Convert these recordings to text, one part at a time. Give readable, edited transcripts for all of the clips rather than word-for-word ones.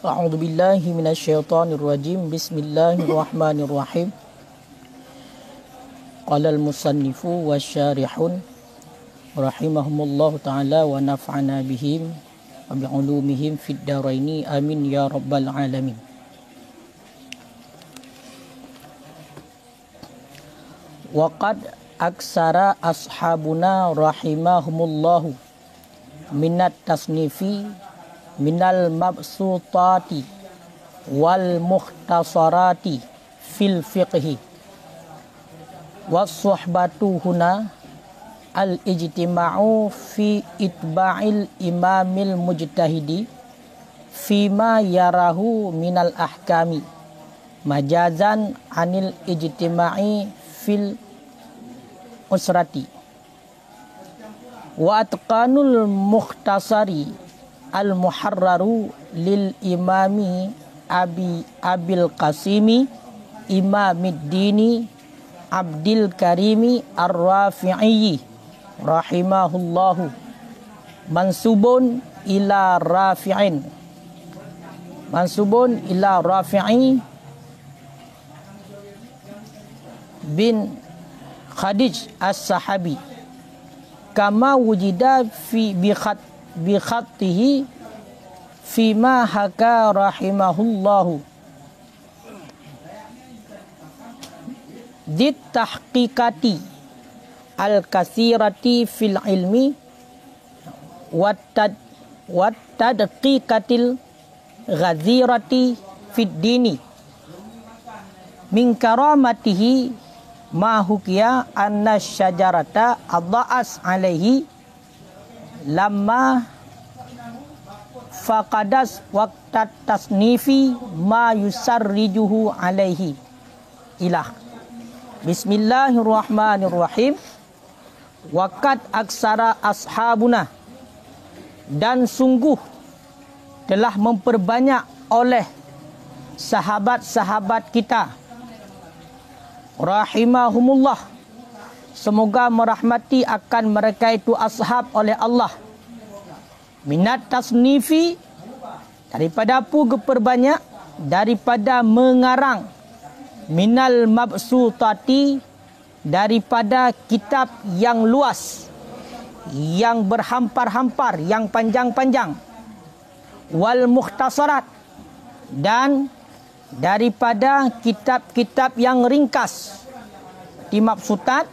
A'udzu billahi minasyaitonir rajim. Bismillahirrahmanirrahim. Qala al-musannifu wasyarihun rahimahumullahu taala wa naf'ana bihim wa bi'ulumihim fid dharaini amin ya rabbal alamin. Wa qad aksara ashabuna rahimahumullahu minat tasnifi minal mabsutati wal mukhtasarati fil fiqhi was suhbatu huna al ijtima'u fi itba'il imamil mujtahidi fima yarahu minal ahkami majazan anil ijtima'i fil usrati wa atqanul mukhtasari al-muharraru lil imami abil qasimi imamiddini abdil karimi ar-rafi'i rahimahullahu mansubun ila rafi'in bin Khadij as-sahabi kama wujida fi bi khattihi fima haka rahimahullahu dit tahqiqati al-kasirati fil ilmi wat tadqiqatil ghazirati fid dini min karamatihi ma hukiya anna syajarata adha'as alaihi lamma faqadas waqtat tasnifi ma yusarrijuhu alaihi ilah. Bismillahirrahmanirrahim. Waqat aksara ashabuna, dan sungguh telah memperbanyak oleh sahabat-sahabat kita rahimahumullah, semoga merahmati akan mereka itu ashab oleh Allah, minat tasnifi, daripada perbanyak, daripada mengarang, minal mabsutati, daripada kitab yang luas, yang berhampar-hampar, yang panjang-panjang, wal mukhtasarat, dan daripada kitab-kitab yang ringkas. Di mabsutat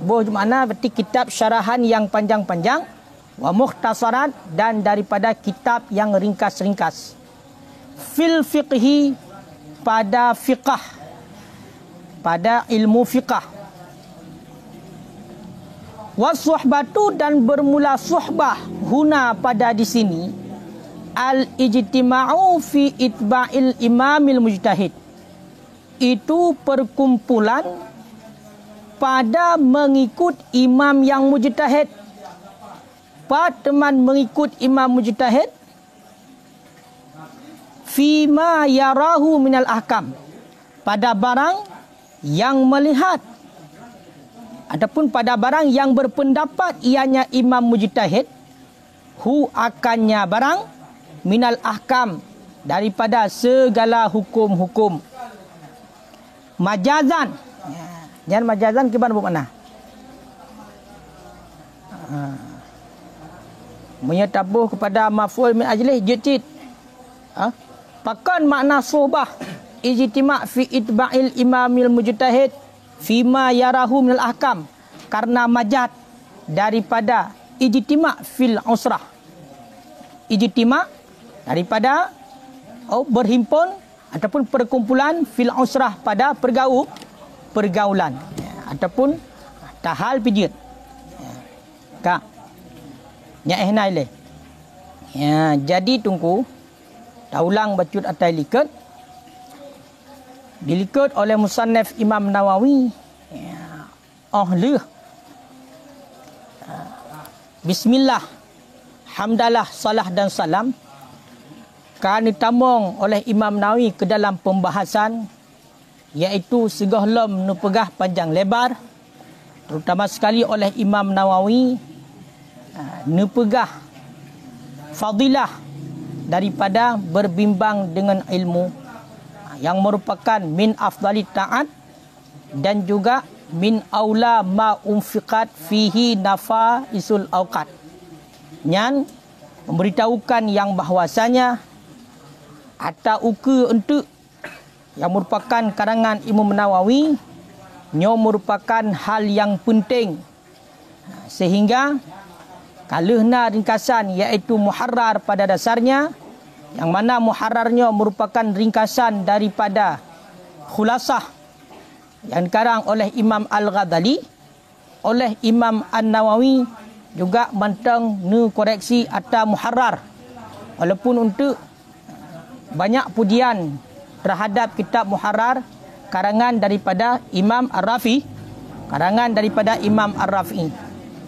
bermakna berarti kitab syarahan yang panjang-panjang, wa mukhtasarat, dan daripada kitab yang ringkas-ringkas. Fil fiqhi, pada fiqh, pada ilmu fiqh. Was suhbatu, dan bermula suhbah huna, pada di sini, al-ijtima'u fi itba'il imamil mujtahid, itu perkumpulan pada mengikut imam yang mujtahid. Pak teman mengikut imam mujtahid fima yarahu minal ahkam, pada barang yang melihat ataupun pada barang yang berpendapat ianya imam mujtahid, hu akannya barang, minal ahkam, daripada segala hukum-hukum. Majazan, jangan majazan ke mana? Menyatabuh kepada maf'ul min ajlih jadid. Pakan makna suhbah ijtima' fi itba'il imamil mujtahid fima yarahu minal ahkam, karena majaz daripada ijtima' fil usrah. Ijtima' daripada berhimpun ataupun perkumpulan fil usrah, pada pergaulan ataupun tahal pijit. Kak nya naile. Ya, jadi tunggu taulang bacut atai likat dilikat oleh musannaf Imam Nawawi. Ya, bismillah, hamdalah, salah dan salam kan ditamong oleh Imam Nawawi ke dalam pembahasan, iaitu segohlom nupegah panjang lebar, terutama sekali oleh Imam Nawawi nupegah fadilah daripada berbimbang dengan ilmu, yang merupakan min afdali ta'at dan juga min aula ma unfiqat fihi nafaisul awqat. Yang memberitahukan yang bahwasanya Atta Uka untuk yang merupakan karangan Imam Nawawi nyo merupakan hal yang penting, sehingga kalahna ringkasan iaitu muharrar pada dasarnya, yang mana muharrarnya merupakan ringkasan daripada khulasah yang dikarang oleh Imam Al-Ghazali, oleh Imam An-Nawawi juga mantang nu koreksi Atta muharrar, walaupun untuk banyak pujian terhadap kitab muharrar karangan daripada Imam Ar-Rafi, karangan daripada Imam Ar-Rafi.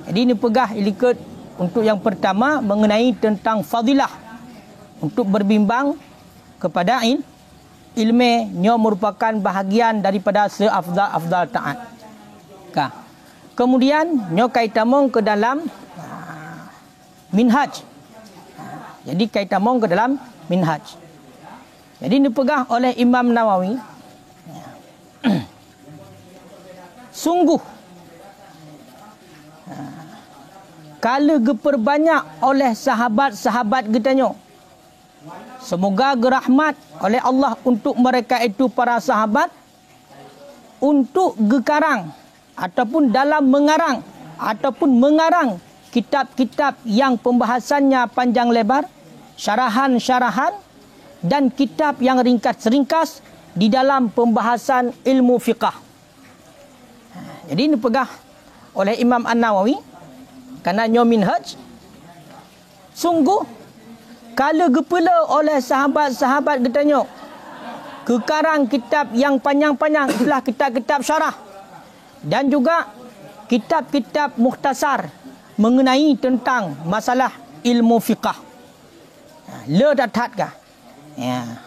Jadi ini pegah ilikut untuk yang pertama mengenai tentang fadilah untuk berbimbang kepada ilmu nyo merupakan bahagian daripada seafdal taat. Kemudian nyo kaitamong ke dalam minhaj. Jadi kaitamong ke dalam minhaj. Jadi dipegah oleh Imam Nawawi. Sungguh kala geperbanyak oleh sahabat-sahabat getanyo, semoga gerahmat oleh Allah untuk mereka itu para sahabat, untuk gekarang ataupun dalam mengarang ataupun mengarang kitab-kitab yang pembahasannya panjang lebar, syarahan-syarahan dan kitab yang ringkas-ringkas di dalam pembahasan ilmu fiqah. Jadi ini pegah oleh Imam An-Nawawi kerana nyo minhaj. Sungguh kala gepela oleh sahabat-sahabat getanyo kekarang kitab yang panjang-panjang, itulah kitab-kitab syarah dan juga kitab-kitab mukhtasar mengenai tentang masalah ilmu fiqah. Le datat kah? Ya.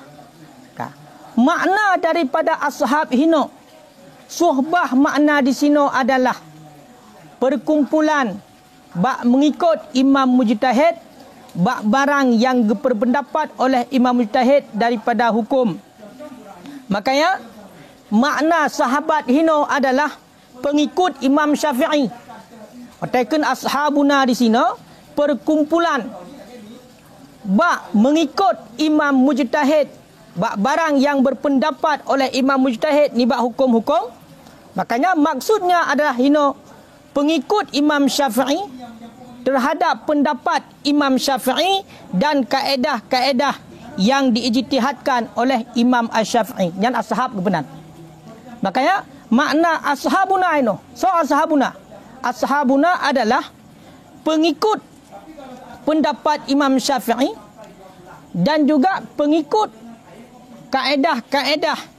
Makna daripada ashab hino, suhbah makna di sini adalah perkumpulan bak mengikut imam mujtahid, bak barang yang berpendapat oleh imam mujtahid daripada hukum. Makanya makna sahabat hino adalah pengikut Imam Syafi'i. Artikan ashabuna di sini perkumpulan bak mengikut imam mujtahid, bak barang yang berpendapat oleh imam mujtahid ni bak hukum-hukum. Makanya maksudnya adalah hino pengikut Imam Syafi'i terhadap pendapat Imam Syafi'i dan kaedah-kaedah yang diijtihadkan oleh Imam Asy-Syafi'i yang ashab benar. Makanya makna ashabuna ini, so ashabuna adalah pengikut pendapat Imam Syafi'i dan juga pengikut kaedah-kaedah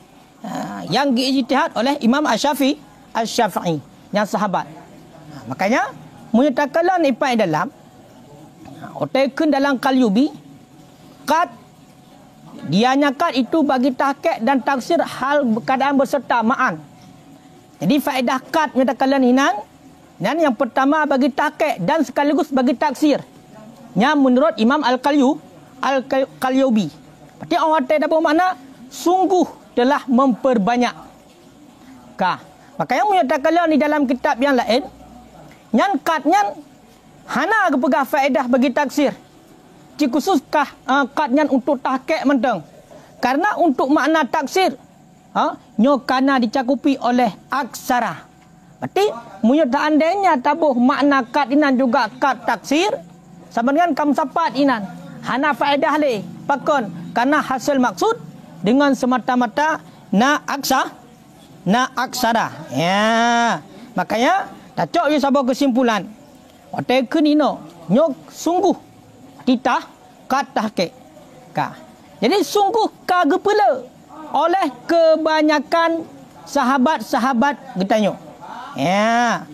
yang diijtihad oleh Imam Asy-Syafi'i yang sahabat. Makanya menyatakan ipai dalam otakun dalam Qalyubi kat dia nyakat itu bagi tahqiq dan tafsir hal keadaan berserta ma'an. Jadi faedah kat menyatakan hinan dan yang pertama bagi tahqiq dan sekaligus bagi tafsir yang menurut Imam Al-Qalyubi. Berarti orang kata apa makna sungguh telah memperbanyak. Makanya menyatakan di dalam kitab yang lain nyan kat nyan hana kepegah faedah bagi taksir. Ci khususkah kat nyan untuk tahqiq mentang. Karena untuk makna taksir nyo kana dicakupi oleh aksara. Berarti menyatakan adanya tabuh makna kat inan juga kat taksir sama dengan kam sapat inan. Hana faedah le pakon karena hasil maksud dengan semata-mata na aksara. Ya. Makanya tacok je sabar kesimpulan. Otakun ino nyok sungguh kita kat tahqiq. Jadi sungguh kagepela oleh kebanyakan sahabat-sahabat getanyo. Ya.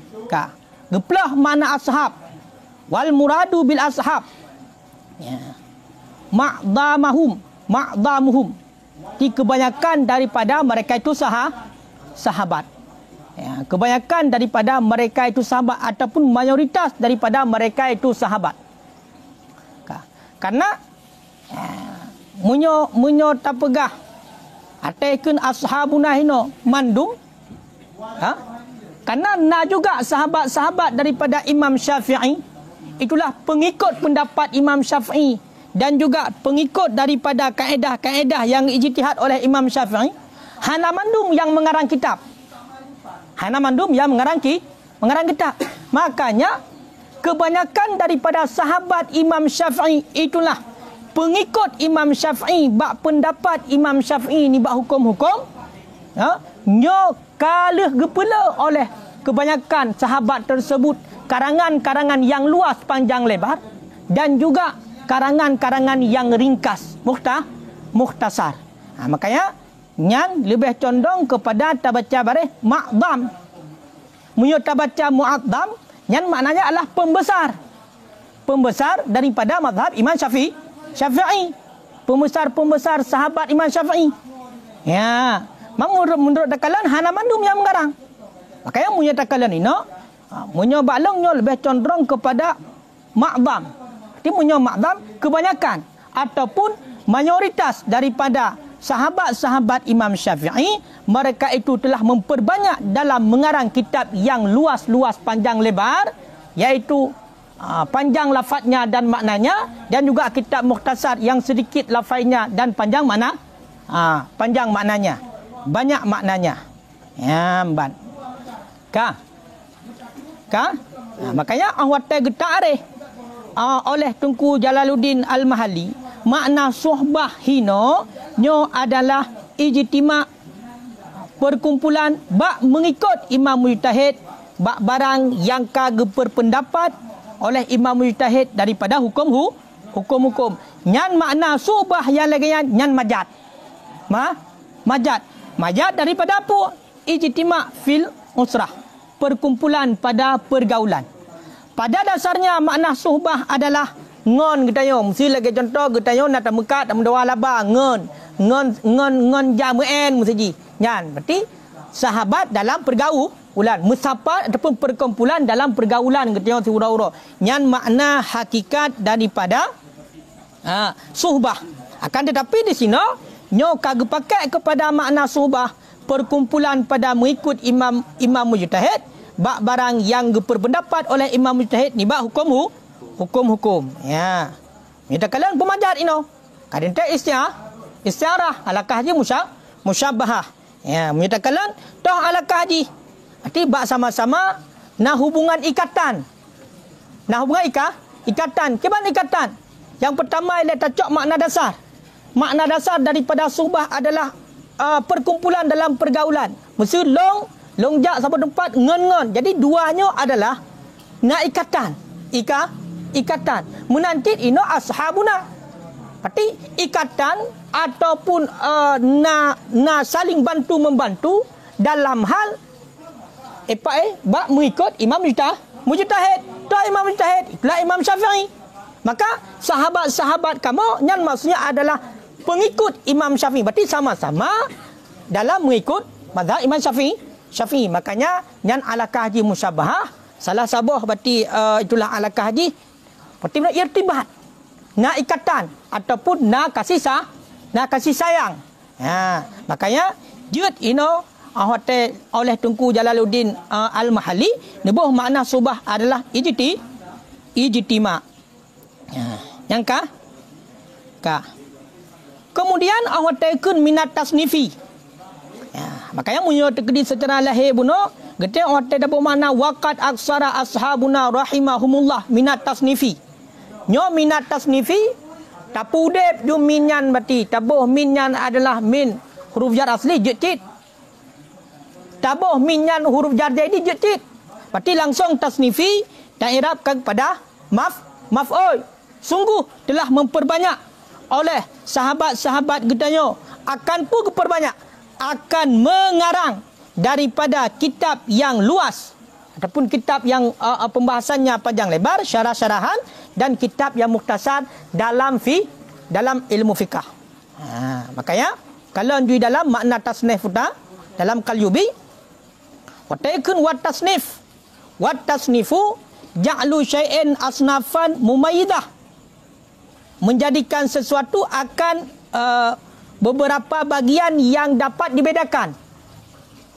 Geplah mana ashab. Wal muradu bil ashab. Ya. Ma'damuhum. Di kebanyakan daripada mereka itu sahabat. Ya, kebanyakan daripada mereka itu sahabat ataupun mayoritas daripada mereka itu sahabat. Karena Munyo tapegah atekeun ashabuna hino mandum. Karena na juga sahabat-sahabat daripada Imam Syafi'i, itulah pengikut pendapat Imam Syafi'i dan juga pengikut daripada kaedah-kaedah yang ijtihad oleh Imam Syafi'i. Hana mandum yang mengarang kitab. Hana mandum yang mengarang kitab. Makanya kebanyakan daripada sahabat Imam Syafi'i itulah pengikut Imam Syafi'i, bak pendapat Imam Syafi'i ni bak hukum-hukum, nyo kalah gepela oleh kebanyakan sahabat tersebut, karangan-karangan yang luas panjang lebar dan juga karangan-karangan yang ringkas, mukhtasar. Makanya nyan lebih condong kepada tabaca bareh ma'dham. Munyo tabaca mu'addam, nyan maknanya adalah pembesar daripada mazhab Imam Syafi'i. Pembesar sahabat Imam Syafi'i. Ya, menurut takalan hana mandum yang mengarang. Makanya munyo takalan ini, munyo baklong nyo lebih condong kepada ma'dham. Jadi munyo ma'dham kebanyakan ataupun mayoritas daripada sahabat-sahabat Imam Syafi'i, mereka itu telah memperbanyak dalam mengarang kitab yang luas-luas panjang lebar, iaitu panjang lafaznya dan maknanya, dan juga kitab mukhtasar yang sedikit lafaznya dan panjang maknanya, banyak maknanya. Ya, ban. Makanya awate getak oleh Tunku Jalaluddin Al-Mahalli, makna suhbah hino nyo adalah ijtima, perkumpulan bak mengikut imam mujtahid, bak barang yang kage berpendapat oleh imam mujtahid daripada hukum-hukum. Nyan makna suhbah yang lagi nyan majad. Majad daripada apa? Ijtima fil usrah, perkumpulan pada pergaulan. Pada dasarnya makna suhbah adalah ngon getayo, mesti lagi contoh getayo nak mekat mendoa laba ngon jamuen mesti nyan. Berarti sahabat dalam pergaulan, musafat ataupun perkumpulan dalam pergaulan getayo surau-urau. Nyan makna hakikat daripada suhbah. Akan tetapi di sini nyo kage pakai kepada makna suhbah, perkumpulan pada mengikut imam mujtahid, bak barang yang berpendapat oleh imam mujtahid ni bak hukum-hukum. Ya. Minta kalian pemajat ino. Kadang tak istiarah alakah je musyabahah. Ya, minta kalian toh alakah je. Arti bak sama-sama na hubungan ikatan. Nah hubungan ikatan. Keban ikatan? Yang pertama ialah tacok makna dasar. Makna dasar daripada suhbah adalah perkumpulan dalam pergaulan. Mesti longjak sampai tempat ngon. Jadi duanya adalah na ikatan. Ikatan. Menantit ino ashabuna. Berarti ikatan ataupun na saling bantu membantu dalam hal bak mengikut imam mujtahid. Dah imam mujtahid, itulah Imam Syafi'i. Maka sahabat-sahabat kamu yang maksudnya adalah pengikut Imam Syafi'i. Berarti sama-sama dalam mengikut mazhab Imam Syafi'i. Makanya yang alakah haji musyabahah, salah sabuh berarti itulah alakah haji. Berarti nak irtibat, nak ikatan ataupun nak kasih sayang. Ya, makanya jut ino oleh Tunku Jalaluddin Al-Mahalli, nebuh makna subah adalah ijtima. Ya, yang ka. Kemudian awataikun minat tasnifi. Ya, makanya munyo tekedi secara lahir buno, gete awate dapat makna waqat aksara ashabuna rahimahumullah minat tasnifi. Nyo minat tasnifi tapudep ju minyan berarti tabuh minyan adalah min huruf jar asli jecit. Tabuh minyan huruf jar jadi jecit. Berarti langsung tasnifi dan i'rabkan pada maf'ul. Sungguh telah memperbanyak oleh sahabat-sahabat gedanyo, akan pun perbanyak, akan mengarang daripada kitab yang luas ataupun kitab yang pembahasannya panjang lebar, syarah-syarahan, dan kitab yang mukhtasar dalam ilmu fiqh. Makanya kalau di dalam makna tasnif dalam Qalyubi, wataikun wat tasnifu ja'lu syai'in asnafan mumayyidah. menjadikan sesuatu akan beberapa bagian yang dapat dibedakan.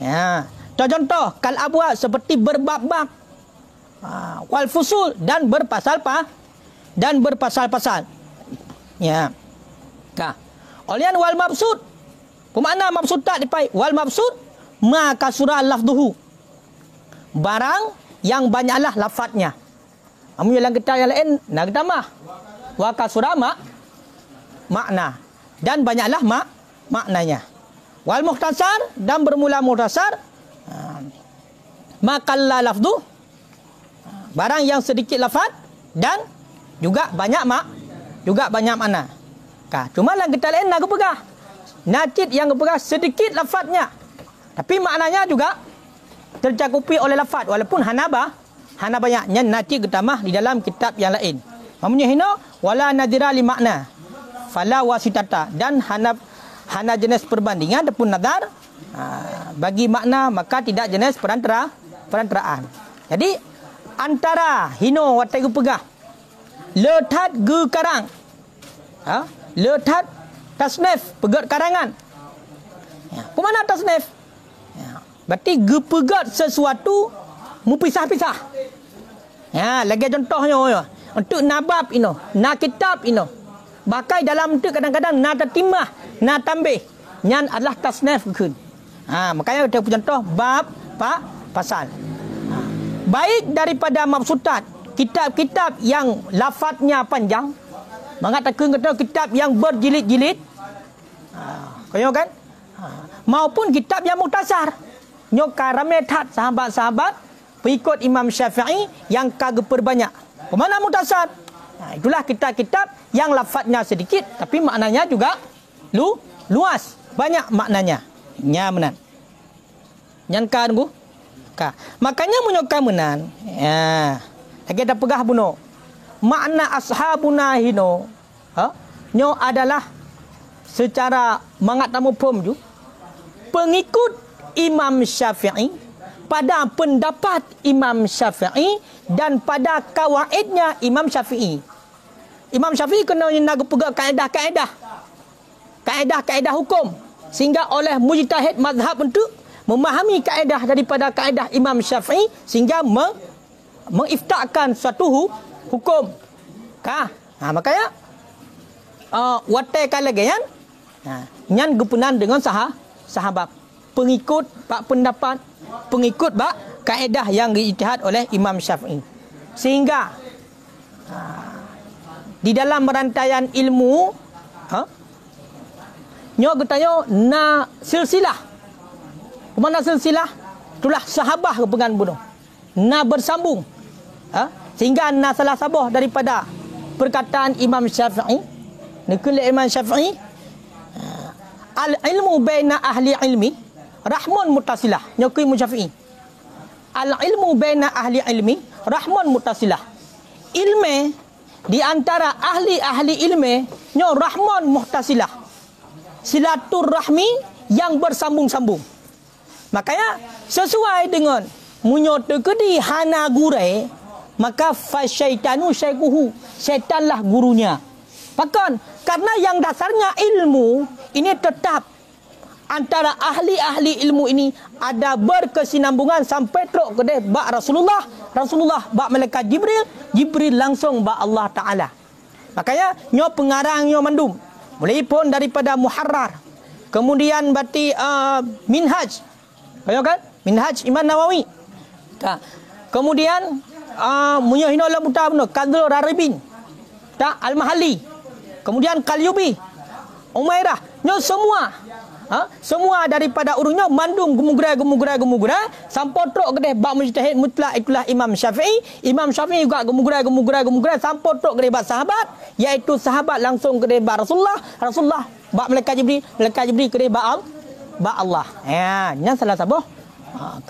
Ya, contoh kal abwab seperti berbab-bab, wal fusul dan berpasal-pasal. Ya. Olian wal mabsud. Pemakna mabsud tak dipai. Wal mabsud ma kasura lafduhu. Barang yang banyaklah lafaznya. Amun yang kita yang lain nak tambah. Wa kasura makna dan banyaklah maknanya. Wal mukhtasar dan bermula mukhtasar makalla lafdu. Barang yang sedikit lafaz dan juga banyak makna. Cuma yang kita lain nak pegah. Najid yang pegah sedikit lafaznya. Tapi maknanya juga tercakupi oleh lafaz walaupun hana banyak. Yang najid ketamah di dalam kitab yang lain. Maksudnya hina wala nadira li makna. Fala wasitata dan hana jenis perbandingan ataupun nadar bagi makna maka tidak jenis perantaraan. Jadi antara hino watai pegah lethat ge karang. Lethat tasnif pegat karangan. Kemana tasnif? Berarti ge pegat sesuatu mupisah-pisah. Lagi contohnya untuk nabab ino, na kitab ino. Bakai dalam tu kadang-kadang na tatimah, na tambih. Nyan adalah tasnif kun. Makanya kita contoh bab pasal. Baik daripada mabsutat, kitab-kitab yang lafaznya panjang, mengatakan kitab yang berjilid-jilid, kan? Maupun kitab yang mukhtasar. Nyoka rametat sahabat-sahabat pengikut Imam Syafi'i yang kagak perbanyak. Kemana mukhtasar? Itulah kitab-kitab yang lafaznya sedikit tapi maknanya juga luas, banyak maknanya. Nyamanan. Nyankan ku? Makanya menyoka menan. Lagi ada pegah buno. Makna ashabuna hino. Nyo adalah secara mengatamu pom ju pengikut Imam Syafi'i pada pendapat Imam Syafi'i dan pada kawaidnya Imam Syafi'i. Imam Syafi'i kena nak pegang kaedah hukum sehingga oleh mujtahid mazhab untuk memahami kaedah daripada kaedah Imam Syafi'i sehingga mengiftakkan suatu hukum. Makanya watai kalagian nyan gepunan dengan sahabat pengikut pak pendapat pengikut bak kaedah yang diijtihad oleh Imam Syafi'i sehingga di dalam rantaian ilmu nyo getanyo na silsilah kemana silsilah itulah sahabah kepengan bunuh na bersambung sehingga na salah sabah daripada perkataan Imam Syafi'i nekul Imam Syafi'i al ilmu baina ahli ilmi rahmun muttasilah nyokui Syafi'i. Al ilmu baina ahli ilmi rahmun muttasilah. Ilmu di antara ahli-ahli ilmu nyo rahmun muttasilah. Silaturahmi yang bersambung-sambung. Makanya sesuai dengan munyo tekedi hana gure maka fasyaitanu syaikuhu syaitanlah gurunya. Bahkan karena yang dasarnya ilmu ini tetap antara ahli-ahli ilmu ini ada berkesinambungan sampai teruk ke bak Rasulullah bak malaikat Jibril langsung bak Allah Taala. Makanya nyo pengarang nyo mandum mulai pun daripada Muharrar kemudian berarti Minhaj kan Minhaj Imam Nawawi kemudian munyo hino la buta beno Qadrul Raribin Al-Mahalli kemudian Qalyubi Umairah nyo semua daripada urungnya mandung gemugura sampai teruk gede bab mujtahid mutlak itulah Imam Syafi'i juga gemugura sampai teruk gede bab sahabat iaitu sahabat langsung gede bab Rasulullah bab malaikat Jibril gede bab Allah yang salah satu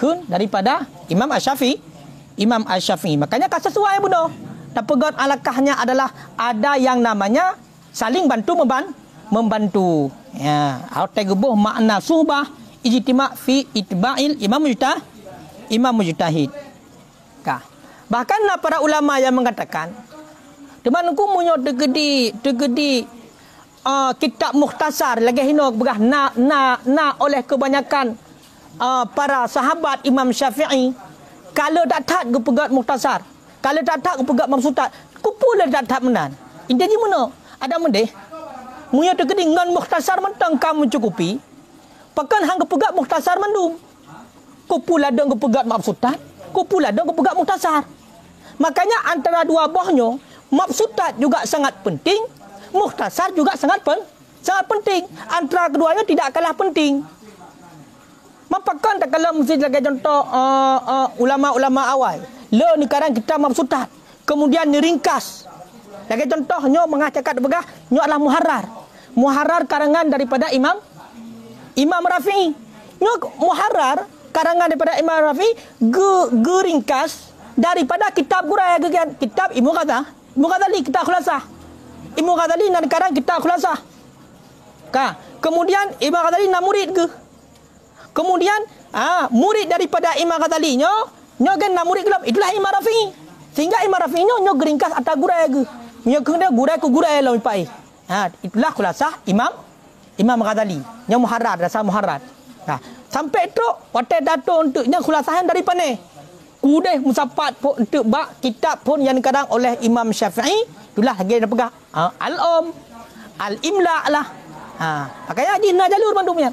kun daripada Imam Asy-Syafi'i makanya kan sesuai bodoh tapegat alakahnya adalah ada yang namanya saling membantu Autai gebuh makna suhbah ijtima' fi itba'il imam mujtahid. Bahkan para ulama yang mengatakan Teman ku munyo tegedi kitab mukhtasar lagi hino begah na oleh kebanyakan para sahabat Imam Syafi'i. Kalau tak tak gepegat mukhtasar, kalau tak tak gepegat mabsutat, kupula tak tak menan. Intinya mana? Ada mendeh. Munyo tegedi ngan mukhtasar mentang kamu cukupi. Pakan hang gepegat mukhtasar mendum. Kupula dong gepegat mabsutat, kupula dong gepegat mukhtasar. Makanya antara dua buahnya, mabsutat juga sangat penting, mukhtasar juga sangat penting. Antara keduanya tidak kalah penting. Mapakan tak kalau mesti sebagai contoh ulama-ulama awal. Le ni sekarang kita mabsutat. Kemudian diringkas. Sebagai contohnya mengatakan begah, nyo adalah muharrar. Muharrar karangan daripada Imam Rafi'i. Nyo muharrar karangan daripada Imam Rafi'i geringkas daripada kitab Gurai kitab Ibnu Ghazali kitab Khulasah. Ibnu Ghazali dan sekarang kitab Khulasah. Kemudian Ibnu Ghazali nak murid ke? Kemudian murid daripada Imam Ghazali nyo kan nak murid gelap. Itulah Imam Rafi'i. Sehingga Imam Rafi'i nyo geringkas atas Gurai ke. Nyo kena Gurai lah mipai. Itulah Khulasah Imam Ghazali. Nyo muharrar, dasar muharrar. Sampai tu watai dato untuk yang khulasahan dari pane. Kudeh musapat pun untuk bak kitab pun yang kadang oleh Imam Syafi'i. Itulah lagi nak pegang al-imla lah. Makanya di na jalur mandumnya.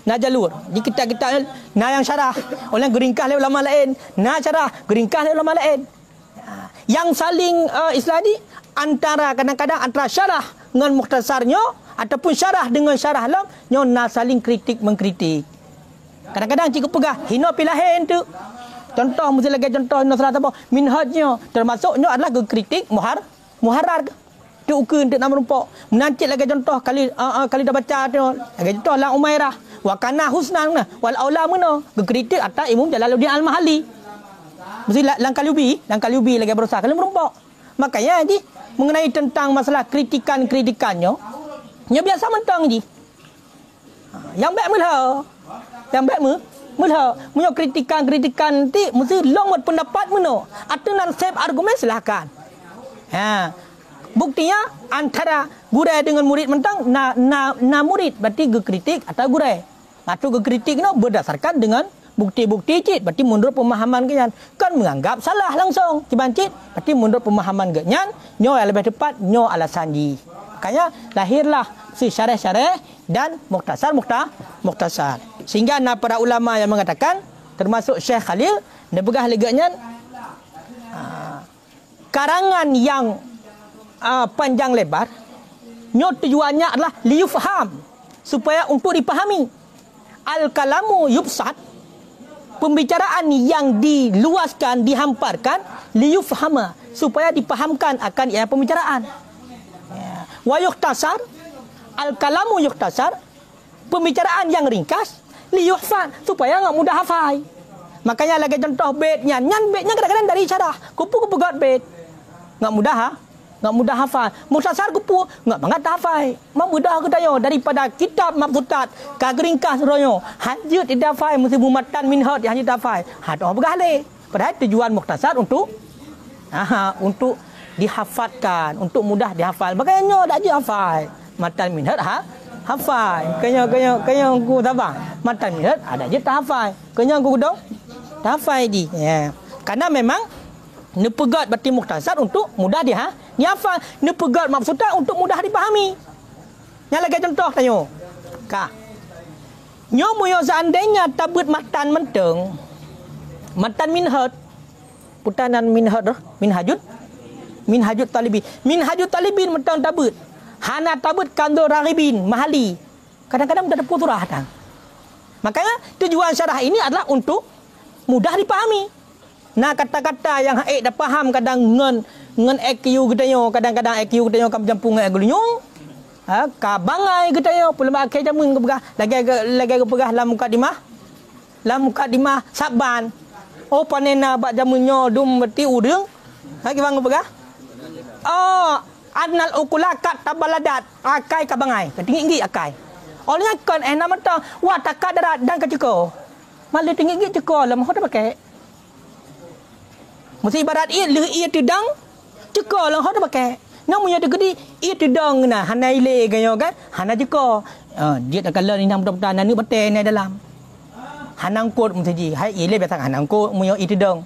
Na jalur. Di kitab-kitab na yang syarah oleh geringkah oleh ulama lain, na syarah geringkah oleh ulama lain. Yang saling isladi antara kadang-kadang antara syarah dengan mukhtasarnya ataupun syarah dengan syarah lam nyo na saling kritik mengkritik. Kadang-kadang cikgu pegah hino pilahin tu. Contoh mesti lagi contoh no salah apa minhajnya termasuknya adalah kritik muharrar tu ukun untuk nama rumpok. Menancit lagi contoh kali dah baca tu lagi contoh la Umairah wa kana husnan wal aula mana kritik atas Imam Jalaluddin Al-Mahalli. Mesti lang kalubi lagi berusaha kali merumpok. Makanya ji mengenai tentang masalah kritikannya nya biasa mentang ji. Yang baik mulha. Yang baik mulha. Munyo kritikan nanti mesti long pendapat meno. Atunan save argumen silakan. Buktinya antara Gurai dengan murid mentang na murid berarti gekritik atau Gurai. Atau gekritik no berdasarkan dengan bukti-bukti cit berarti mundur pemahaman kenyan. Kan menganggap salah langsung cibancit berarti mundur pemahaman kenyan. Nyo yang lebih tepat nyo alasan ji. Makanya lahirlah si syarah-syarah dan mukhtasar. Sehingga para ulama yang mengatakan termasuk Syekh Khalil dia begah leganya karangan yang panjang lebar nyo tujuannya adalah liyufham supaya untuk dipahami. Al-kalamu yubsat pembicaraan yang diluaskan dihamparkan liyufhama supaya dipahamkan akan ia pembicaraan. Wa yukhtasar al-kalamu yukhtasar pembicaraan yang ringkas liyuhfan supaya enggak mudah hafal. Makanya lagi contoh baitnya baitnya kadang-kadang dari syarah kupu pegat bait enggak mudah hafal. Mukhtasar kupu enggak banget hafal. Mudah kedayo daripada kitab mabsutat ka ringkas royo hajut tidak hafal mesti mumatan minhat hajut hafal. Doh begale. Padahal tujuan mukhtasar untuk dihafalkan, untuk mudah dihafal. Makanya dak je hafal. Matan minhat hafal. Kaya ku tabang. Matan minhat ada je tak hafal. Kaya ku dong tak hafal di. Karena memang nepegat berarti mukhtasar untuk mudah dihafal. Nepegat mabsutat untuk mudah dipahami. Yang lagi contoh tanya. Nyo moyo seandainya tabut matan menteng. Matan minhat. Putanan Minhajut Talibin mentang tabut. Hana tabut Kandul Raghibin Mahali. Kadang-kadang ada puturah datang. Makanya tujuan syarah ini adalah untuk mudah dipahami. Nah kata-kata yang dah faham kadang ngen EQ gedayo, kadang-kadang EQ gedayo kam campur ngan gulunyung. Ka bangai gedayo pulama akhir jamun lagi pegah lam mukadimah Saban. Oh panena bak jamunyo dum berti udeng. Lagi bang pegah. Adnal ukulakat tabaladat akai kabangai tinggi akai olehnya kan nama ta wa takadarat dan kaciko malah tinggi ceko lah mahu pakai mesti ibarat le tedang Cekor lah hok pakai. Namun yang gede itu dong nah hanai le ganyo kan. Hana cekor. Dia tak kala ni nang betul-betul nan ni betul ni dalam. Hanang kot mesti hai ile biasa hanang kot munyo itu dong.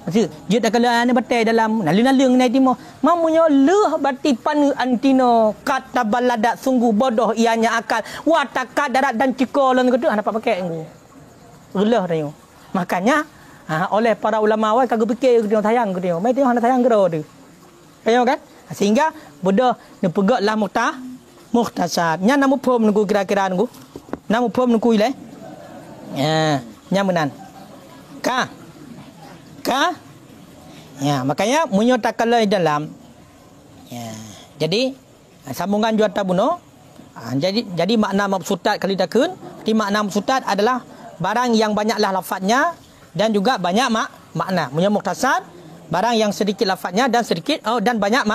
Maksud dia tak kala ni betul dalam nalung-nalung ni timo. Mamunyo leuh bati pan antino kata balada sungguh bodoh ianya akal. Wataka darat dan cekor lan gedu dapat pakai nggu. Relah dah yo. Makanya oleh para ulama awal kagak fikir dia sayang ke dia. Mai tengok nak sayang ke dia. Tengok kan? Sehingga bodoh ni pegaklah mukhtasar. Nya namu pom nunggu kira-kira nunggu. Namu pom nunggu ile. Nya menan. Ka. Ya, makanya munyo takala dalam. Ya. Jadi sambungan juata buno. Jadi makna mabsutat kali takun. Di makna mabsutat adalah barang yang banyaklah lafaznya dan juga banyak makna. Munyo mukhtasar barang yang sedikit lafaznya dan sedikit dan banyak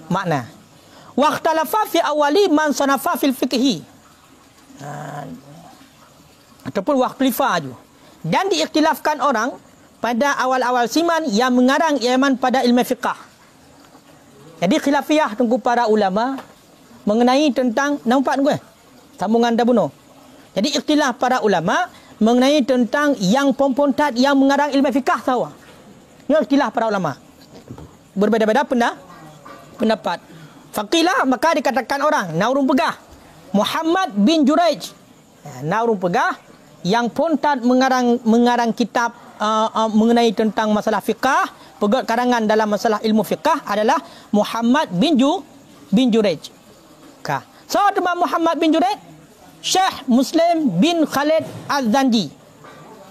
makna. Waqtalafa fi awali man sanafa fil fiqhi. Ataupun waqtalifa juga. Dan diiktilafkan orang pada awal-awal siman yang mengarang iaman pada ilmu fiqh. Jadi khilafiyah tunggu para ulama mengenai tentang nampak gue sambungan dah bunuh. Jadi ikhtilaf para ulama mengenai tentang yang pompontat yang mengarang ilmu fiqh tahu. Ini ikhtilaf para ulama. Berbeza-beza pendapat. Faqilah maka dikatakan orang naurun pegah Muhammad bin Juraij. Naurun pegah yang pontat mengarang kitab mengenai tentang masalah fiqh, pegat karangan dalam masalah ilmu fiqh adalah Muhammad bin Juraij. So tema Muhammad bin Juraij Syekh Muslim bin Khalid Az-Zanji.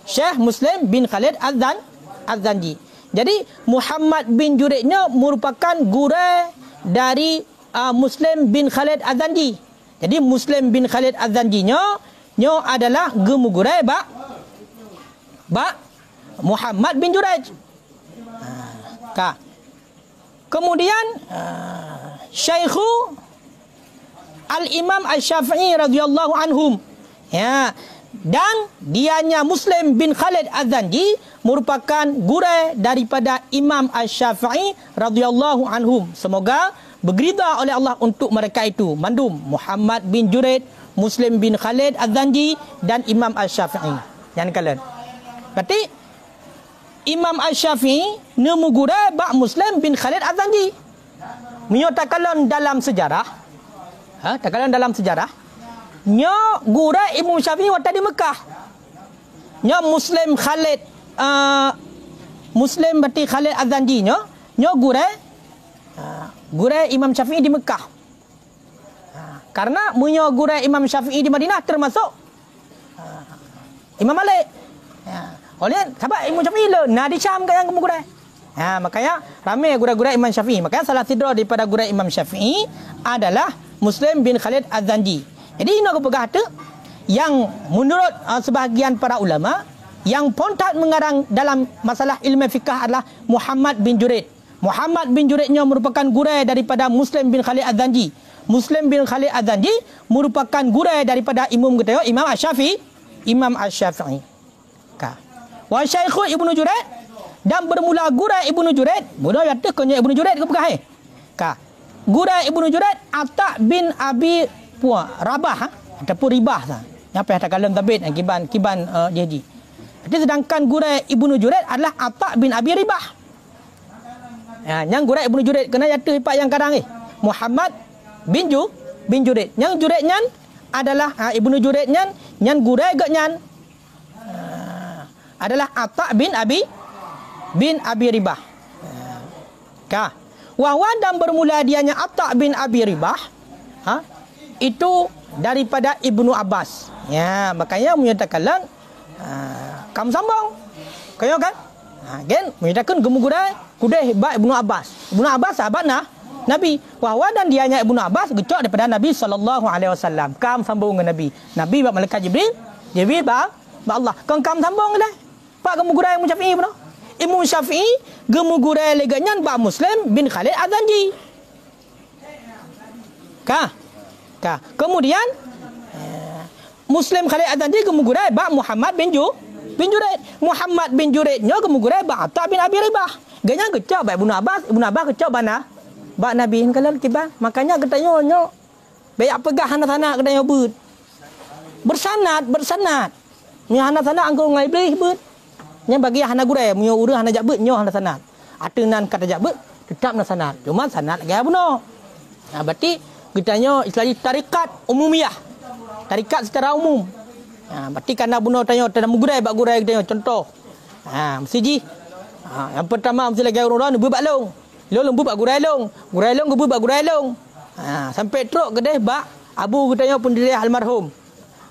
Syekh Muslim bin Khalid Az-Zanji. Jadi Muhammad bin Juraijnya merupakan guru dari Muslim bin Khalid Az-Zanji. Jadi Muslim bin Khalid Az-Zanji nyo adalah gemu guru ba Muhammad bin Juraij. Kemudian Syekhu Al-Imam Al-Syafi'i radhiyallahu anhum. Ya. Dan dianya Muslim bin Khalid Az-Zanji merupakan guru daripada Imam Al-Syafi'i radhiyallahu anhum. Semoga berridha oleh Allah untuk mereka itu. Mandum Muhammad bin Juraij, Muslim bin Khalid Az-Zanji dan Imam Al-Syafi'i. Yang kalian. Berarti Imam Al-Syafi'i nemu guru ba Muslim bin Khalid Az-Zanji. Menyatakan dalam sejarah takalan dalam sejarah nyo guru Imam Syafi'i waktu di Mekah. Nyo Muslim Khalid Muslim berarti Khalid Az-Zanji nyo guru Imam Syafi'i di Mekah. Karena munyo guru Imam Syafi'i di Madinah termasuk Imam Malik. Oleh sahabat Imam Syafi'i le nah di Syam kan yang guru. Makanya ramai guru-guru Imam Syafi'i. Makanya salah satu daripada guru Imam Syafi'i adalah Muslim bin Khalid Az-Zanji. Jadi ini aku pegah tu yang menurut sebahagian para ulama yang pontat mengarang dalam masalah ilmu fiqh adalah Muhammad bin Juraij. Muhammad bin Juraijnya merupakan guru daripada Muslim bin Khalid Az-Zanji. Muslim bin Khalid Az-Zanji merupakan guru daripada Imam kita Imam Asy-Syafi'i. Wa Syekhu Ibnu Juraij dan bermula guru Ibnu Juraij. Bodoh kata konyo Ibnu Juraij ke pegah guru Ibnu Juraij Atta bin Abi Rabah ataupun Ribah apa yang tak kalam tabit kiban dia ji. Jadi sedangkan guru Ibnu Juraij adalah Atta bin Abi Ribah. Yang guru Ibnu Juraij kena jatuh ipak yang kadang Muhammad bin Juraij. Yang Juraij nyan adalah Ibnu Juraij nyan guru gak nyan adalah Atta bin Abi Ribah. Wahwa dan bermula dianya Atta bin Abi Ribah itu daripada Ibnu Abbas. Ya, makanya menyatakan kam sambung. Kayo kan? Gen menyatakan gemu-gura kudeh ba Ibnu Abbas. Ibnu Abbas sahabat Nabi. Wahwa dan dianya Ibnu Abbas gecok daripada Nabi sallallahu alaihi wasallam. Kam sambung dengan Nabi. Nabi ba malaikat Jibril ba Allah. Kam sambung dah. Pak gemu-gura Imam Syafi'i bro. Imam Syafi'i gemu-gura leganyan ba Muslim bin Khalid Az-Zanji. Kemudian Muslim Khalid Az-Zanji gemu-gura ba Muhammad bin Juraij. Muhammad bin Juraij nyo gemu-gura ba Atta bin Abi Ribah. Ganyan kecok ba Ibnu Abbas kecok ba Bak Nabi kalau kiban. Makanya katanya nyo baik pegah anak-anak katanya but. Bersanad. Nya anak-anak angko ngai bleh but. Nya bagi anak gurai munyo urang anak jak but nyo anak-anak. Atenan kata jak but tetap na sanad. Cuma sanad lagi benar. Nah, berarti katanya istilahnya tarikat umumiyah. Tarikat secara umum. Berarti karena bunuh tanya tanda gurai bak gurai katanya contoh. Mesti ji. Yang pertama mesti lagi orang bu bak long. Long bu bak gurai long. Gurai long bu bak gurai long. Sampai teruk kedeh bak abu katanya pendiri almarhum.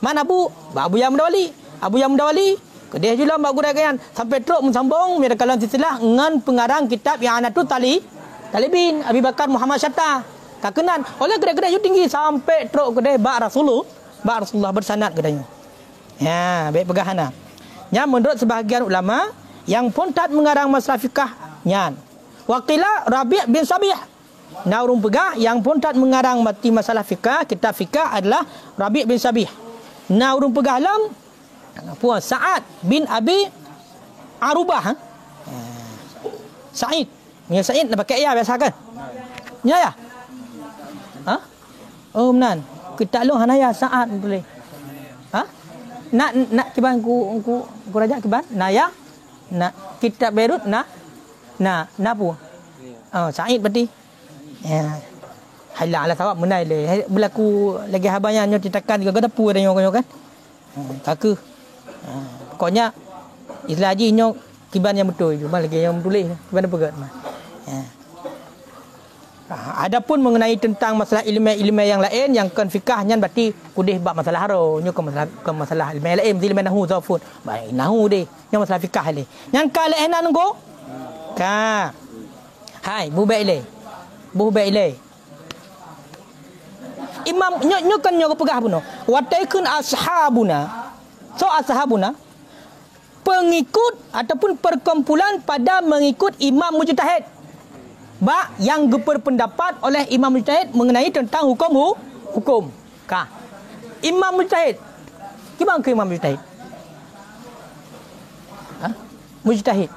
Mana abu? Bak Abu Yang Mudawali. Abu Yang Mudawali kedeh juga bak gurai kan. Sampai teruk mensambung mereka kalau silsilah ngan pengarang kitab yang anak tu talibin Abi Bakar Muhammad Syatta. Tak kenan oleh kedai-kedai tinggi sampai teruk kedai bak Rasulullah bersanad kedainya. Ya, baik pegahana. Yang menurut sebahagian ulama yang pontat mengarang masalah fikah nyan. Waqila Rabi' bin Sabih. Naurung pegah yang pontat mengarang mati masalah fikah, kitab fikah adalah Rabi' bin Sabih. Naurung pegah lam puan Sa'ad bin Abi Arubah. Sa'id. Ya Sa'id nak pakai ya biasa kan? Ya. Oh menan. Kita long hanaya Sa'ad boleh. Nak kiban ku raja kiban naya nak kitab Beirut pu Said berarti ya halal lah sawab menai le berlaku lagi habanya nyo ceritakan juga tapu ada nyo kan kaku pokoknya istilah haji nyo kiban yang betul cuma lagi yang tulis kiban apa gat adapun mengenai tentang masalah ilmu yang lain yang kan fikahnya berarti kudih bab masalah haro nyo ke masalah ilmu lain mesti ilmu nahwu zafun baik nahwu deh yang masalah fikah le yang kale enan go ka hai bu baile imam nyo kan nyo pegah puno wataikun ashabuna pengikut ataupun perkumpulan pada mengikut imam mujtahid yang berpendapat oleh imam mujtahid mengenai tentang hukum. Imam mujtahid. Gimana ke imam mujtahid? Mujtahid.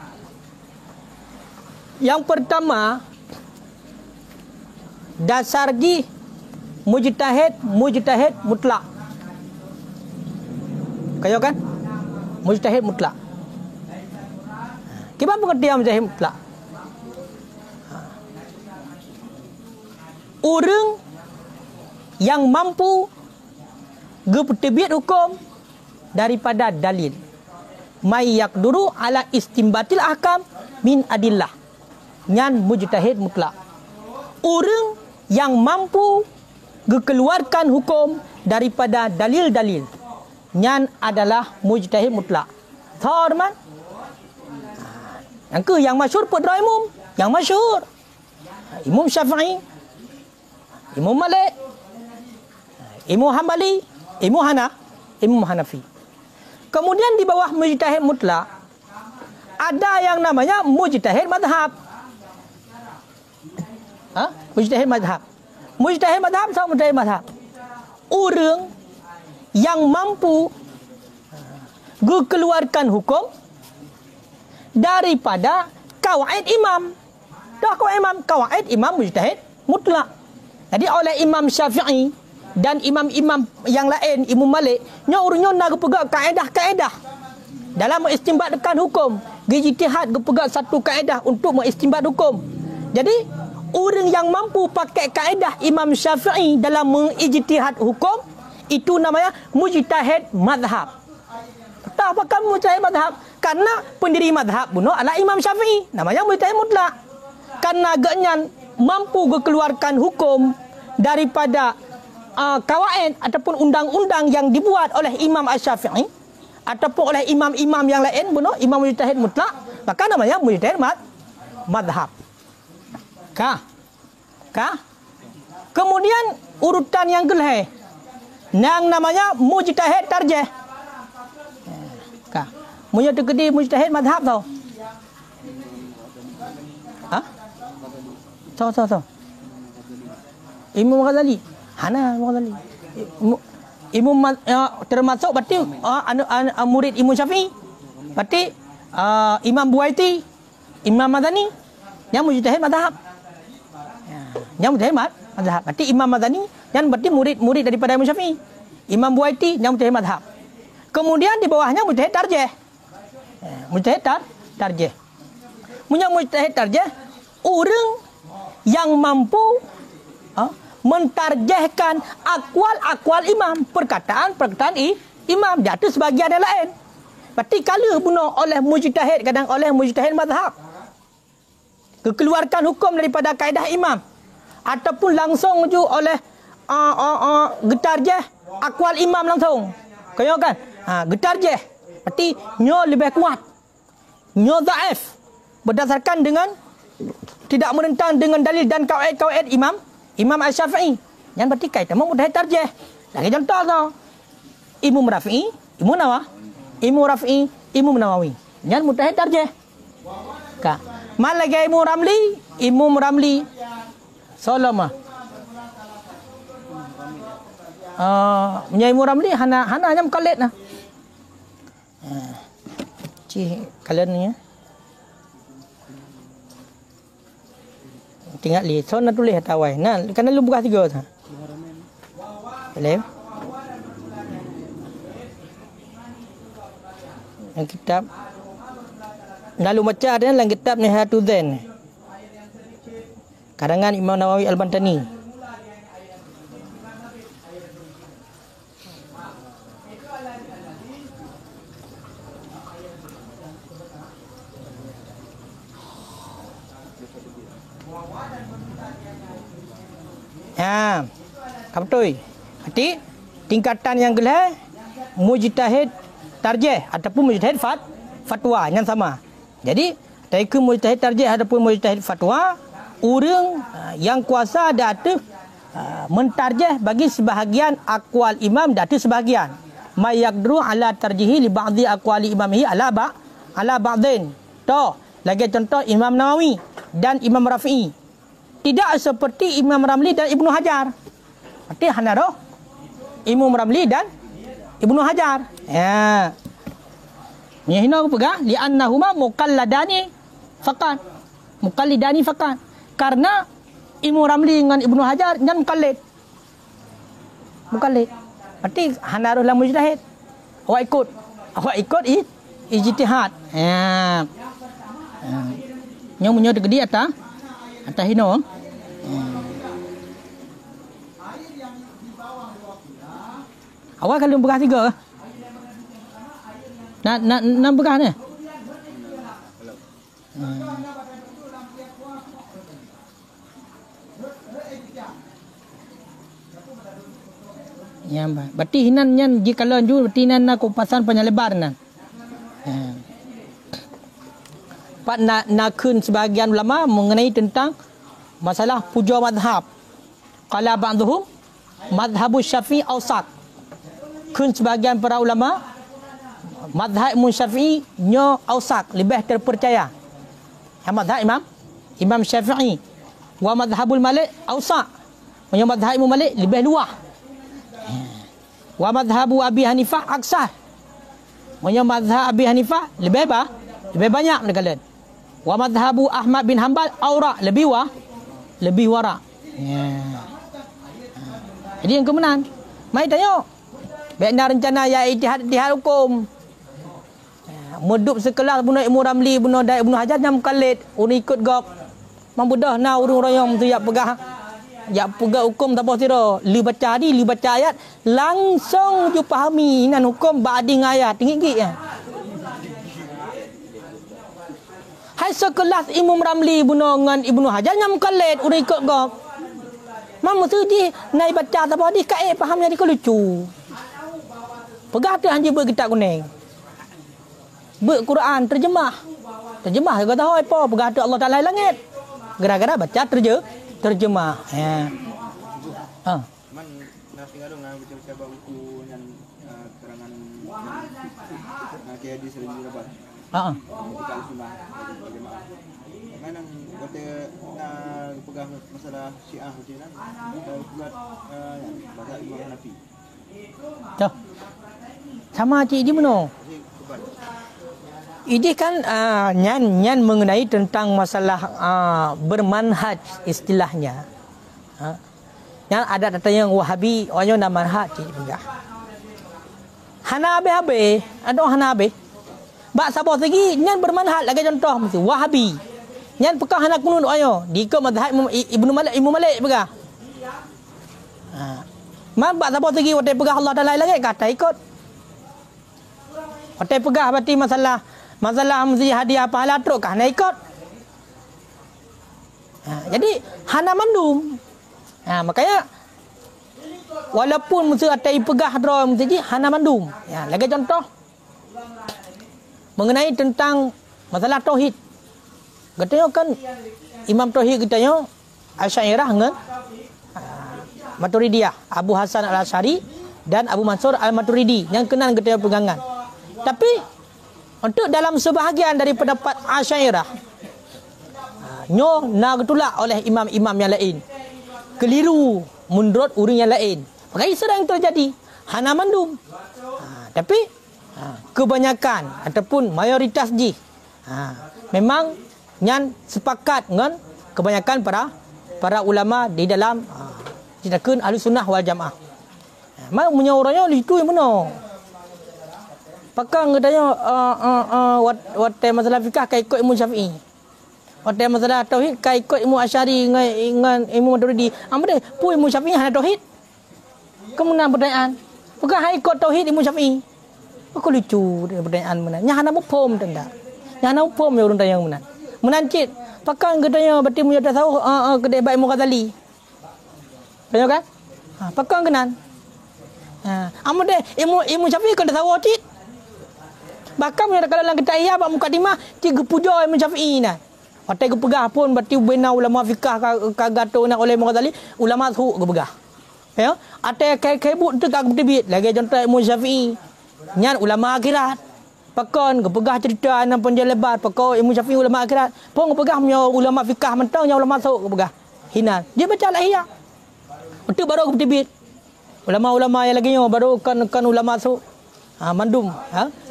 Yang pertama dasar di mujtahid mutlak. Kayo kan? Mujtahid mutlak. Gimana pengertian mujtahid mutlak? Orang yang mampu bertadbir hukum daripada dalil may yaqduru ala istimbatil ahkam min adillah nyan mujtahid mutlak. Orang yang mampu keluarkan hukum daripada dalil-dalil nyan adalah mujtahid mutlak. Tahu teman? Yang masyhur pada umum, yang masyhur Imam Syafi'i, Imam Malik, Imam Hanbali, Imam Hanafi. Kemudian di bawah mujtahid mutlak ada yang namanya mujtahid madhab. Mujtahid madhab. Mujtahid madhab sama mujtahid madhab. Orang yang mampu keluarkan hukum daripada kawaid imam. Kawaid imam mujtahid mutlak. Jadi oleh Imam Syafi'i dan imam-imam yang lain, Imam Malik, nyo nak pegang kaedah-kaedah dalam mengistimbatkan hukum. Ijtihad pegang satu kaedah untuk mengistimbat hukum. Jadi orang yang mampu pakai kaedah Imam Syafi'i dalam mengijtihad hukum itu namanya mujtahid madhab. Tahu apa kamu mujtahid madhab? Karena pendiri madhab bunuh adalah Imam Syafi'i, namanya mujtahid mutlak. Karena agaknya mampu keluarkan hukum daripada kawaid ataupun undang-undang yang dibuat oleh Imam Asy-Syafi'i ataupun oleh imam-imam yang lain bunuh imam mujtahid mutlak, maka namanya mujtahid madhab. Kemudian urutan yang geleh yang namanya mujtahid tarjih. Punya tegedi mujtahid madhab tau. Tahu. Imam Ghazali. Hana Imam Ghazali. Imam termasuk berarti murid Imam Syafi'i. Berarti Imam Buaiti, Imam Madani yang mujtahid madhab. yang mujtahid mazhab. Berarti Imam Mazani yang berarti murid daripada Imam Syafi'i. Imam Buaiti yang mujtahid mazhab. Kemudian di bawahnya mujtahid tarjih. Mujtahid tarjih. Punya mujtahid tarjih orang yang mampu mentarjihkan akwal imam, perkataan imam di atas sebagian yang lain. Berarti kalau bunuh oleh mujtahid, kadang oleh mujtahid mazhab, kekeluarkan hukum daripada kaedah imam, ataupun langsung ju oleh getarjih akwal imam langsung. Kaya kan? Getarjih. Berarti nyo lebih kuat. Nyo dhaif. Berdasarkan dengan tidak menentang dengan dalil dan kawaid-kawaid Imam Asy-Syafi'i. Yang berarti kaitan mujtahid tarjih. Lagi contoh tu. Imam Rafi'i, Imam Nawawi. Yang mujtahid tarjih. Ka. Mal lagi Imam Ramli. Salama. Imam Ramli hana hanya mukallid nah. Kalian ni ya. Tinggal li. So nak tulis tawai. Nah, kan lu buka 3 tu. Boleh. Yang kitab lalu baca ada dalam kitab Nihayatul Zain. Karangan Imam Nawawi Al-Bantani. Betul. Berarti tingkatan yang gelar mujtahid tarjih ataupun mujtahid fatwa yang sama. Jadi taika mujtahid tarjih ataupun mujtahid fatwa, orang yang kuasa di atas mentarjih bagi sebahagian akwal imam di atas sebahagian. May yaqdru ala tarjihi li ba'dhi aqwali imamihi ala ba'dhin. Toh, lagi contoh Imam Nawawi dan Imam Rafi'i. Tidak seperti Imam Ramli dan Ibnu Hajar. Berarti hanaroh Imam Ramli dan Ibnu Hajar. Ya. Ni hina pegang li annahuma muqalladani faqat. Muqallidani faqat. Karena Imam Ramli dengan Ibnu Hajar dan muqallid. Berarti hanaroh lah mujtahid. Awak ikut ijtihad. Ya. Yang punya tegedi atas hino. Awak kalau bekas 3 nak bekas ni. Ya, berarti hinan nyan jika lanjut berarti nan nak kupasan penyelebar nan. Pak nak kun sebahagian ulama mengenai tentang masalah puja mazhab. Qala ba'dhum mazhabu Syafi'i awsat. Kun sebahagian para ulama mazhab Imam Syafi'i nyo awsat, lebih terpercaya. Mazhab Imam Syafi'i wa mazhabul Malik awsat. Nyo mazhab Imam Malik lebih luas. Wa mazhabu Abi Hanifah aksar. Nyo mazhab Abi Hanifah lebih banyak negala. Wa mazhabu Ahmad bin Hanbal aura lebih wara. Jadi yang kemenang. Mai tanya. Baiknya rencana ya ijtihad hukum. Mudup sekelas bunuh Imam Ramli, bunuh Dai Ibnu Hajar yang mukallid, urang ikut gok. Mambudah na urang royong tu ya pegang hukum tak apa sira. Li baca hadis, li baca ayat, langsung ju fahami nan hukum ba'di ayat. Tinggi ya. Hai sekelas Imam Ramli bunuh dengan Ibnu Hajar yang mukallid, urang ikut gok. Mam tu di nai baca tak apa hadis kae fahamnya di lucu. Pegah tu hanya berkitab kuning. Quran terjemah kata hoi apa pegah tu Allah Taala langit. Gara-gara baca terjemah. Ya. Man nak tinggal dengan baca buku yang keterangan hadis sering dapat. Kita sunnah berjemaah. Mana kata nak pegang masalah Syiah macam mana? Buat bahasa Imam Hanafi. Tuh. Sama cik di mana? Ini kan nyan mengenai tentang masalah bermanhaj istilahnya. Yang ada kata yang Wahabi orang nama manhaj cik pegah. Hanabi habe, ada Hanabi. Bak sabah segi nyan bermanhaj lagi contoh mesti Wahabi. Nyan pekah anak kunun ayo diikut mazhab Imam Malik pegah. Man bak sabah segi watai pegah Allah Taala lagi kata ikut. Watai pegah berarti masalah mesti hadiah pahala teruk kah nak ikut. Jadi hana mandum. Makanya walaupun mesti atai pegah draw mesti hana mandum. Lagi contoh mengenai tentang masalah tauhid. Katanya kan Imam Tauhid katanya Asy'ariyah dengan Maturidiyah, Abu Hasan Al-Asy'ari dan Abu Mansur Al-Maturidi yang kenal katanya pegangan. Tapi untuk dalam sebahagian dari pendapat Asy'ariyah nak ditolak oleh imam-imam yang lain. Keliru menurut orang yang lain. Makanya sering terjadi hana mandum. Tapi kebanyakan ataupun mayoritas memang yang sepakat dengan kebanyakan para ulama di dalam tindakan Ahlussunnah wal Jamaah. Mak menyoranya itu yang mana? Pakang katanya wat masalah fikah kai ikut Imam Syafi'i. Wat masalah tauhid kai ikut Imam Asy'ari dengan Imam Maturidi. Amade pu Imam Syafi'i hana tauhid. Kemudian pertanyaan, bukan hai ikut tauhid Imam Syafi'i. Aku lucu dengan pertanyaan mana? Nya hana mufhum tanda. Nya hana mufhum ya orang tanya mana? Menancit pakang katanya berarti punya tasawuf kedai baik Imam Ghazali. Tanya kan? Pakang kenan. Amade Imam Syafi'i kan tasawuf cik. Bahkan punya kalau dalam kitab Ihya bab mukadimah tiga puja Imam Syafi'i nah. Watai ke pegah pun berarti bina ulama fikah kagato nak oleh Imam Ghazali, ulama su ke pegah. Ya, atai kai-kaibut tu kag tebit lagi contoh Imam Syafi'i. Nyan ulama akhirat. Pakon ke pegah cerita nan panjang lebar pakon Imam Syafi'i ulama akhirat. Pun ke pegah punya ulama fikah mentang yang ulama su ke pegah. Hina. Dia baca lah Ihya. Itu baru ke tebit. Ulama-ulama yang lagi baru kan ulama su. Mandum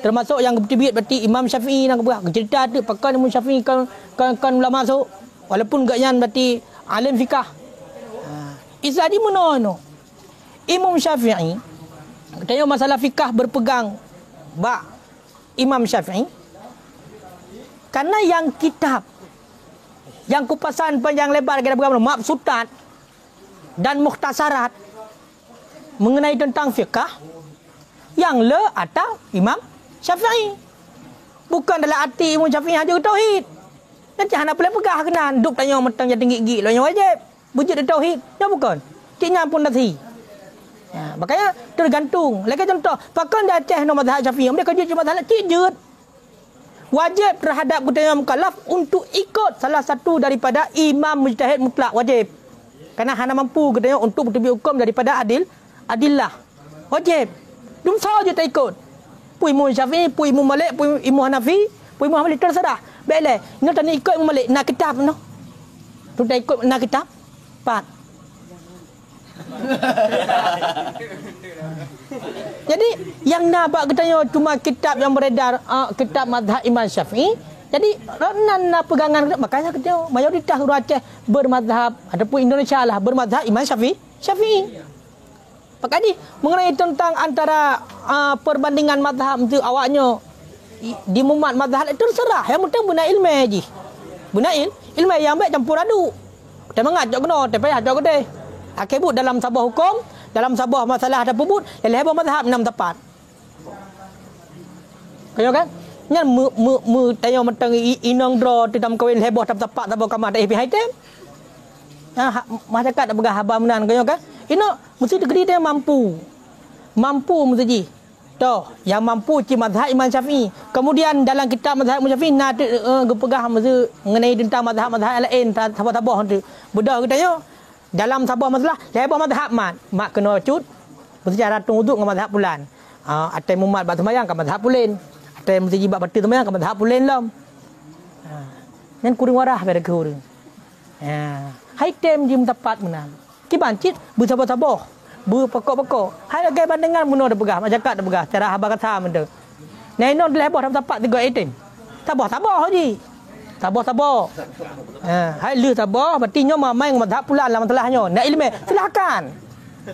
termasuk yang ketibit berarti Imam Syafi'i nang berah cerita tu pakai Imam Syafi'i kan ulama masuk walaupun gak yan berarti alim fikah. Isa di mana Imam Syafi'i katanya masalah fikah berpegang bak Imam Syafi'i karena yang kitab yang kupasan panjang lebar kita berapa mabsutat dan mukhtasarat mengenai tentang fikah yang le atau Imam Syafi'i. Bukan dalam arti Imam Syafi'i haja tauhid. Nanti hana boleh pegah kenan duk tanya mentang jadi tinggi lo yang wajib. Wujud tauhid. Ya bukan. Ciknya pun nasi. Makanya tergantung. Lagi contoh, pakan dah Aceh no mazhab Syafi'i. Mereka kerja mazhab cik jut. Wajib terhadap kita mukallaf untuk ikut salah satu daripada imam mujtahid mutlak wajib. Karena hana mampu katanya untuk bertebik hukum daripada adillah. Wajib. Dum saja tak ikut. Pu Imam Syafi'i, pu Imam Malik, pu Imam Hanafi, pu Imam Hanbali terserah. Baiklah, ni tak ikut Imam Malik nak kitab no. Tu tak ikut nak kitab. Pat. Jadi yang nampak katanya cuma kitab yang beredar kitab mazhab Imam Syafi'i. Jadi nak pegangan makanya katanya mayoritas orang Aceh bermazhab ataupun Indonesia lah bermazhab Imam Syafi'i. Maka ni mengenai tentang antara perbandingan mazhab tu awaknya di mumat mazhab itu terserah. Yang penting guna ilmu je. Guna ilmu yang baik campur aduk. Kita mengajak kena, tapi ajak kena. Akibut dalam sebuah hukum, dalam sebuah masalah ada pebut, yang lebar mazhab enam tepat. Kaya kan? Nyan tanya mentang inang draw di dalam kawin lebar tepat tak kamar ada happy item. Masyarakat tak begah habang menan kaya kan? Ina mesti negeri dia mampu mesti toh yang mampu ci mazhab Imam Syafi'i. Kemudian dalam kitab mazhab Imam Syafi'i nak gepegah mesti mengenai tentang mazhab lain sabah-sabah tu. Bedah katanya dalam sabah masalah lebar mazhab mak kena cut mesti cara tunggu dengan mazhab pulan. Atai mumat bab sembahyang ke mazhab pulen. Atai mesti jibat batu sembahyang ke mazhab pulen lam. Nan kuring warah pada kuring. Hai tem jim tepat menang. Kibancit bersabar-sabar, berpokok-pokok. Hai lagi bandingan muno dah pegah, masyarakat dah pegah. Cara haba kata benda. Nenon lebar dapat 3 item. Sabar-sabar haji. Sabar. Hai lu sabar, berarti nyo main mazhab pula dalam masalahnya. Nak ilmu, silakan.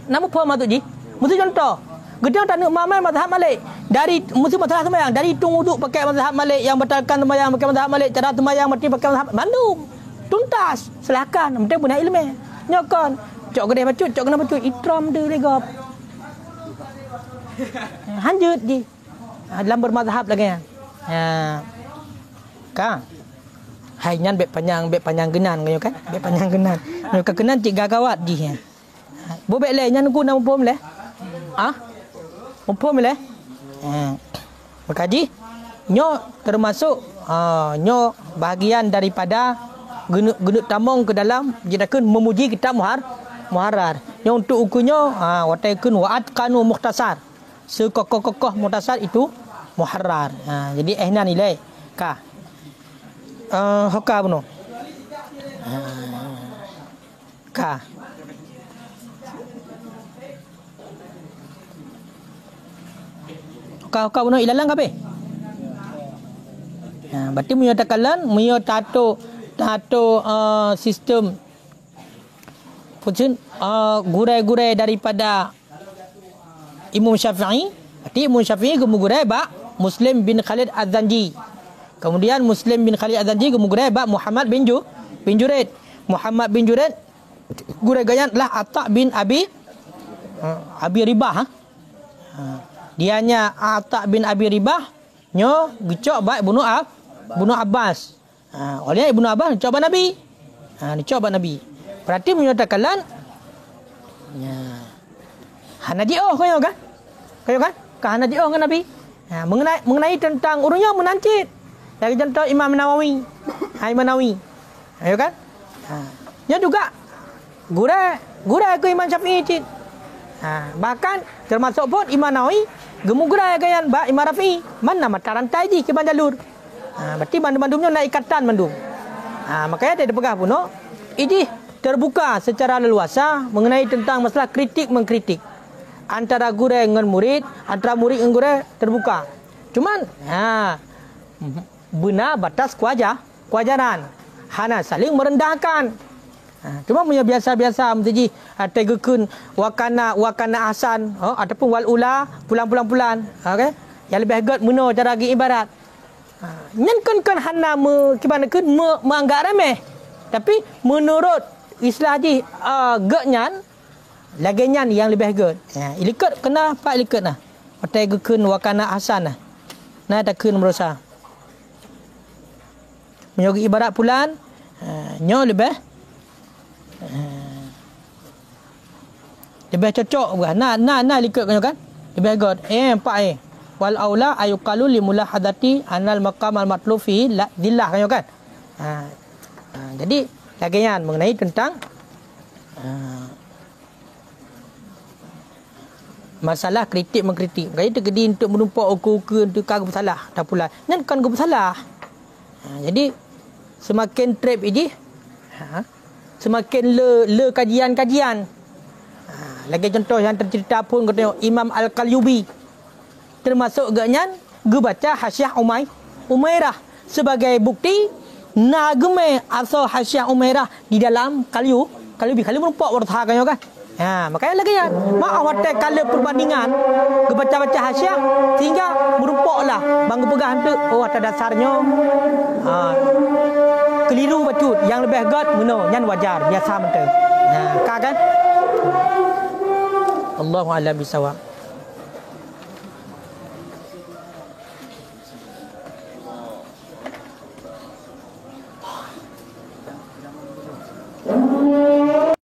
Nama apa maksud ji? Mesti contoh. Gedang tak nak main mazhab Malik. Dari mesti masalah sembahyang, dari hitung wuduk pakai mazhab Malik, yang batalkan sembahyang pakai mazhab Malik, cara sembahyang mesti pakai mazhab Bandung. Tuntas. Silakan. Penting punya ilmu. Nyokon. Cok gedeh bacut, cok kena bacut. Itram dia legap. Hanjut je. Dalam bermazhab lagi kan. Kang. Hai nyan bek panjang genan kau kan? Bek panjang genan. Kau kenan cik gagawat je. Bo bek le nyan ku nama pom le. Pom le. Makaji nyo termasuk nyo bahagian daripada genuk tamong ke dalam jadakeun memuji kitab muharrar. Yang untuk ukunya wataikeun wa'at kanu mukhtasar. Sekokoh-kokoh mukhtasar itu muharrar. Jadi ehna nilai ka. Hoka buno. Ka. Hoka buno ilalang kape? Berarti menyatakan tato sistem gurai-gurai daripada Imam Syafi'i. Berarti Imam Syafi'i gurai ba Muslim bin Khalid Az-Zanji. Kemudian Muslim bin Khalid Az-Zanji gurai ba Muhammad bin Jurid. Muhammad bin Jurid gurai gayan lah Atta bin Abi Ribah. Dianya Atta bin Abi Ribah nyo gicok ba Ibnu Abbas. Oleh Ibnu Abbas coba Nabi. Dicoba Nabi. Berarti menyatakan Hanaji'oh kau kan? Hanaji'oh kan Nabi. Mengenai tentang urutnya menancit. Dari contoh Imam Nawawi. Imam Nawawi. Ayo kan? Dia juga gurai ke Imam Syafi'i cit. Bahkan termasuk pun Imam Nawawi gemugurai gayan ba Imam Rafi'i. Mana mata rantai ji ke jalur. Berarti bandung-bandungnya nak ikatan bandung. Makanya dia pegah pun ini terbuka secara leluasa mengenai tentang masalah kritik mengkritik. Antara gurai dengan murid, antara murid dengan gurai terbuka. Cuman benar batas kewajaran. Hana saling merendahkan. Cuma punya biasa-biasa menjadi tegekeun wakana ahsan ataupun wal ula pulang-pulang. Okey. Yang lebih god meno cara gi ibarat. Nyenkan hana kibanakeun menganggap remeh. Tapi menurut istilah ji geknyan lagi nyan yang lebih good. Ilikut kena pak ilikut nah. Patai gekeun wakana ahsan nah. Nah takeun merosa. Menyogi ibarat pulan nyo lebih cocok bukan. Nah ilikut kan. Lebih good. Pak wal aula ayuqalu limulahadati anal maqam al matlub fi dillah kan. Jadi lagi nyan mengenai tentang masalah kritik mengkritik. Makanya terjadi untuk menumpak ukur-ukur untuk kagum salah. Tak pula. Nan kan kagum salah. Jadi semakin trap ini semakin le kajian-kajian. Lagi contoh yang tercerita pun kau tengok Imam Al-Qalyubi. Termasuk ganyan baca Hasyiah Umairah sebagai bukti nagme asal Hasyiah Umairah di dalam Qalyubi menumpak wartha kan. Makanya lagi ya, maaf watak kalau perbandingan kebaca-baca Hasyiah sehingga merumpaklah bangga pegah tu atas dasarnya keliru bacut yang lebih god meno nyan wajar biasa betul. Kan? Allahu a'lam bisawab.